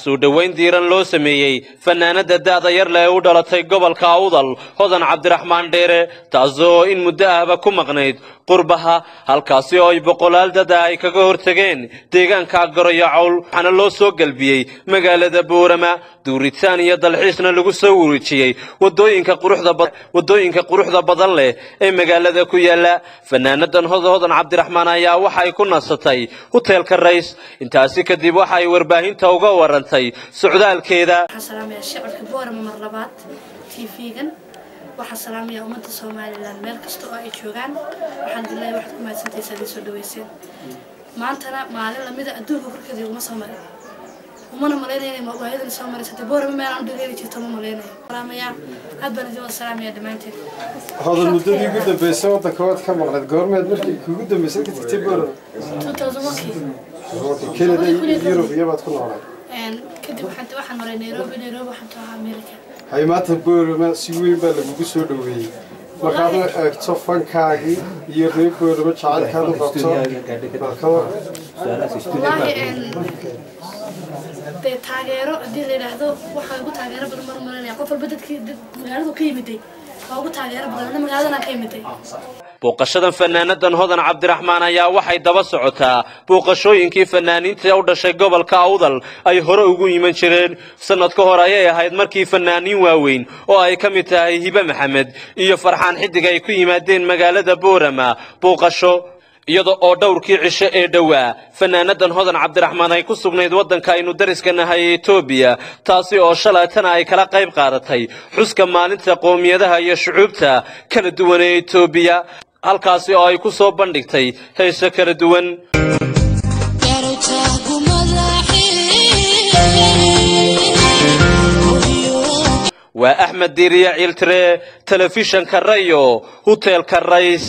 soo dhaweyn diiran loo sameeyay fanaanada daada yar leh u dhalatay gobolka Awdal Hodan Cabdiraxmaan Dheere taasoo in muddo ahba ku maqnayd qurbaha halkaasi oo ay boqolaal dad ay kaga hortageen deegaanka Garoyacowl waxaana loo soo galbiyay magaalada Boorama duuritaan iyo dalxiisna lagu soo wareejiyay wadooyinka quruxda badan leh ee magaalada ku yaala fanaanadan Hodan Cabdiraxmaan ayaa waxay ku nasatay hotelka Rays intaasi kadib waxay warbaahinta uga warantay socdaalkeeda السلام يا شعب كبار مرلبات تيفيجن وحسلام يا أمة الصوماليين ملك استوى يشوغان الحمد لله واحدكم ما سنتي سديس ودويسين ما أنتنا ما علينا ميدا أدوه كذي وما صومالي وما نملينا ما واحد الصومالي ستبور ما عنده غير شيء تمام ملينا السلام يا أبنا جو السلام يا دمانتي هذا المدة يقول بيسون تكوات كم على الجورمات مشكلة يقول بيسون كتير 2001 كندا يوروب يبغى تكون عرب كده واحد مرة نيروبي وحتى أمريكا هاي ما تبور ما سوي بالبوسو دوي ما كانوا اكتشفن كاجي يريبور ما شعر كانوا بطل والله تاجروا دي اللي لهذا واحد يقول تاجروا بالمرة يعني قفل بدت مجالده قيمتي أو تاجروا بالمرة مجالنا قيمتي booqashadan fanaanadan Hodan Cabdiraxmaan ayaa waxay daba socotaa booqashooyinkii fanaaniinta u dhashay gobolka Awdal ay hore ugu yiman jireen sanadka hore ayay ahayd markii fanaaniin waaweyn oo ay ka mid tahay Hiba Maxamed iyo Farxaan Xidig ay ku yimaadeen magaalada Boorama booqasho iyadoo oo dhowrkii cisho ee dhawaa fanaanadan Hodan Cabdiraxmaan ay ku sugnayd wadanka aynu dariska nahay Itoobiya taasi oo shalaytana ay kala qayb qaadatay xuska maalinta qoomiyadaha iyo shucuubta kala duwan ee Itoobiya halkaasi oo ay ku soo bandhigtay heeso kala duwan waa Axmed Diiriye Ciltire telefishanka Rayo hotelka Rays